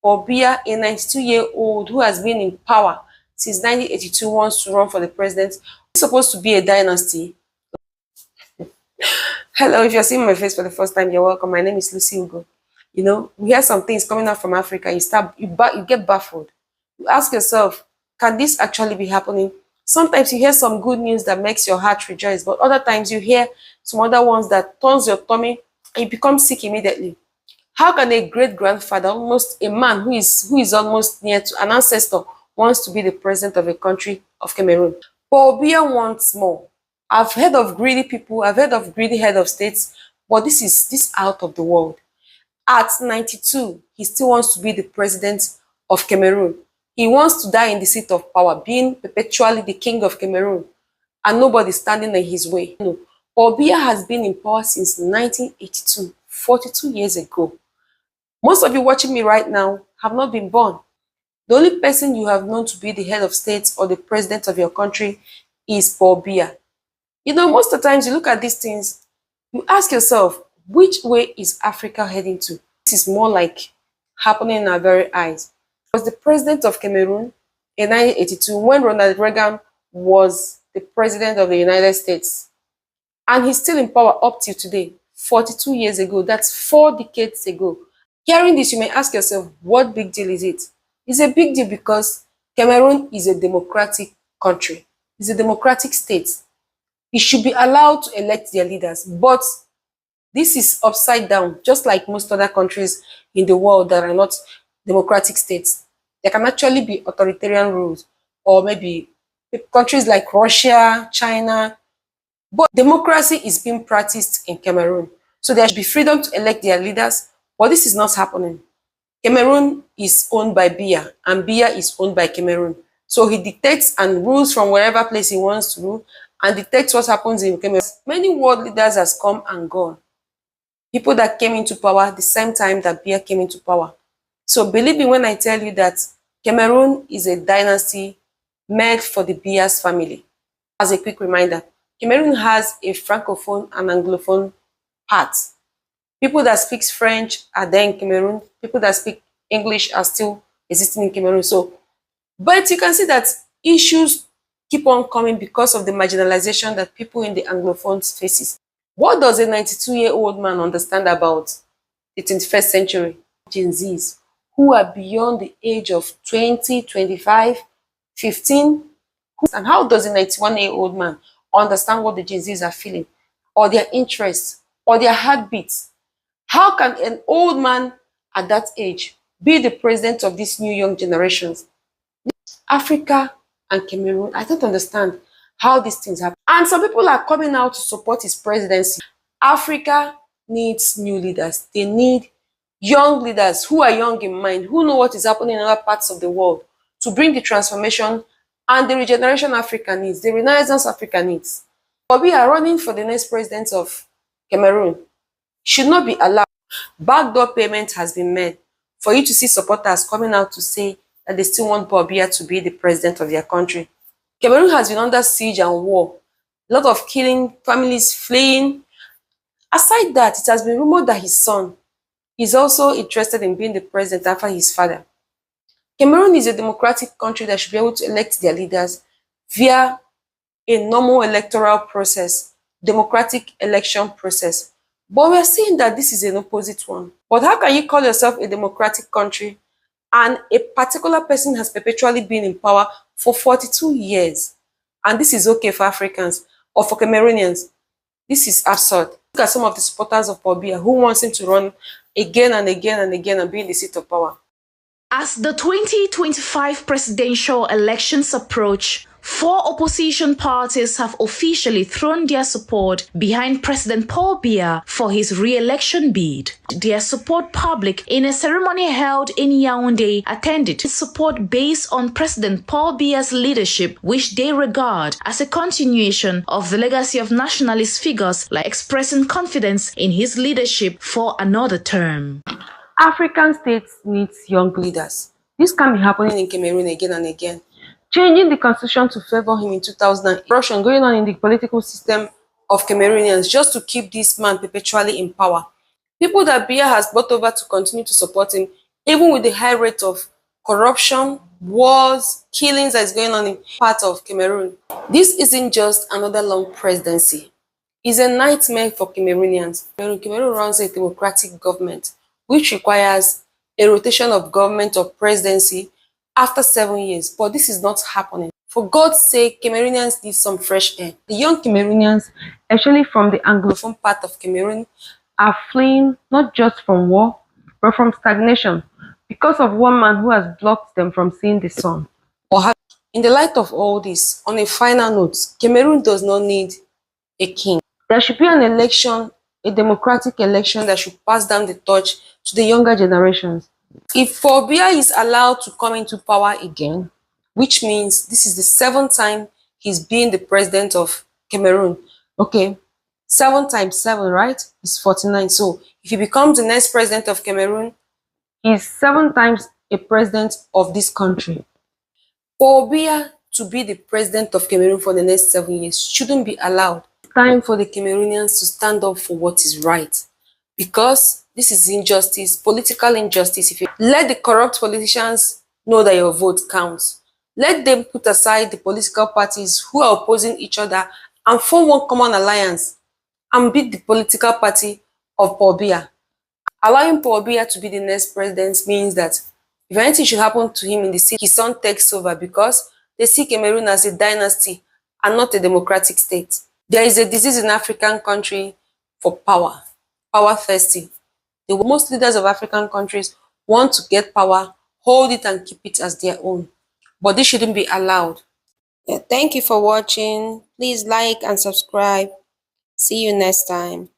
Or Biya, a 92-year-old who has been in power since 1982, wants to run for the president. It's supposed to be a dynasty. Hello, if you're seeing my face for the first time, you're welcome. My name is Lucy Ugo. You know, we hear some things coming out from Africa. You get baffled. You ask yourself, can this actually be happening? Sometimes you hear some good news that makes your heart rejoice, but other times you hear some other ones that turns your tummy and you become sick immediately. How can a great-grandfather, almost a man who is almost near to an ancestor, wants to be the president of a country of Cameroon? Paul Biya wants more. I've heard of greedy people, I've heard of greedy head of states, but this is out of the world. At 92, he still wants to be the president of Cameroon. He wants to die in the seat of power, being perpetually the king of Cameroon, and nobody standing in his way. No. Paul Biya has been in power since 1982, 42 years ago. Most of you watching me right now have not been born. The only person you have known to be the head of state or the president of your country is Paul Biya. You know, most of the times you look at these things, you ask yourself, which way is Africa heading to? This is more like happening in our very eyes. Was the president of Cameroon in 1982 when Ronald Reagan was the president of the United States. And he's still in power up till today, 42 years ago. That's 4 decades ago. Hearing this, you may ask yourself, what big deal is it? It's a big deal because Cameroon is a democratic country. It's a democratic state. It should be allowed to elect their leaders. But this is upside down, just like most other countries in the world that are not democratic states. There can actually be authoritarian rules, or maybe countries like Russia, China. But democracy is being practiced in Cameroon. So there should be freedom to elect their leaders, but this is not happening. Cameroon is owned by Biya, and Biya is owned by Cameroon. So he dictates and rules from wherever place he wants to rule, and dictates what happens in Cameroon. Many world leaders has come and gone. People that came into power the same time that Biya came into power. So believe me when I tell you that Cameroon is a dynasty made for the Biya'S family. As a quick reminder, Cameroon has a francophone and anglophone part. People that speak French are there in Cameroon. People that speak English are still existing in Cameroon. But you can see that issues keep on coming because of the marginalization that people in the anglophones faces. What does a 92-year-old man understand about the 21st century? Gen Zs, who are beyond the age of 20, 25, 15. And how does a 91-year-old man understand what the Gen Zs are feeling, or their interests, or their heartbeats? How can an old man at that age be the president of these new young generations? Africa and Cameroon, I don't understand how these things happen. And some people are coming out to support his presidency. Africa needs new leaders. They need young leaders who are young in mind, who know what is happening in other parts of the world, to bring the transformation and the regeneration Africa needs, the renaissance Africa needs. But we are running for the next president of Cameroon. Should not be allowed. Backdoor payment has been made for you to see supporters coming out to say that they still want Paul Biya to be the president of their country. Cameroon has been under siege and war. A lot of killing, families fleeing. Aside that, it has been rumored that his son is also interested in being the president after his father. Cameroon is a democratic country that should be able to elect their leaders via a normal electoral process, democratic election process. But we are seeing that this is an opposite one. But how can you call yourself a democratic country and a particular person has perpetually been in power for 42 years? And this is okay for Africans or for Cameroonians? This is absurd. Look at some of the supporters of Paul Biya who wants him to run again and again and again and be in the seat of power. As the 2025 presidential elections approach, 4 opposition parties have officially thrown their support behind President Paul Biya for his re-election bid. Their support public in a ceremony held in Yaoundé attended support based on President Paul Biya's leadership, which they regard as a continuation of the legacy of nationalist figures, like expressing confidence in his leadership for another term. African states need young leaders. This can be happening in Cameroon again and again. Changing the constitution to favor him in 2008, corruption going on in the political system of Cameroonians just to keep this man perpetually in power. People that Biya has brought over to continue to support him even with the high rate of corruption, wars, killings that is going on in part of Cameroon. This isn't just another long presidency. It's a nightmare for Cameroonians. Cameroon runs a democratic government, which requires a rotation of government or presidency after 7 years. But this is not happening. For God's sake, Cameroonians need some fresh air. The young Cameroonians, especially from the Anglophone part of Cameroon, are fleeing not just from war, but from stagnation because of one man who has blocked them from seeing the sun. In the light of all this, on a final note, Cameroon does not need a king. There should be an election, a democratic election that should pass down the torch to the younger generations. If Paul Biya is allowed to come into power again, which means this is the 7th time he's being the president of Cameroon. Okay, 7 times 7, right? Is 49. So if he becomes the next president of Cameroon, he's 7 times a president of this country. For Biya to be the president of Cameroon for the next 7 years shouldn't be allowed. It's time for the Cameroonians to stand up for what is right. Because this is injustice, political injustice. If you let the corrupt politicians know that your vote counts, let them put aside the political parties who are opposing each other and form one common alliance and beat the political party of Paul Biya. Allowing Paul Biya to be the next president means that if anything should happen to him in the city, his son takes over because they see Cameroon as a dynasty and not a democratic state. There is a disease in African country for power, power thirsty. Most leaders of African countries want to get power, hold it and keep it as their own. But this shouldn't be allowed. Yeah, thank you for watching. Please like and subscribe. See you next time.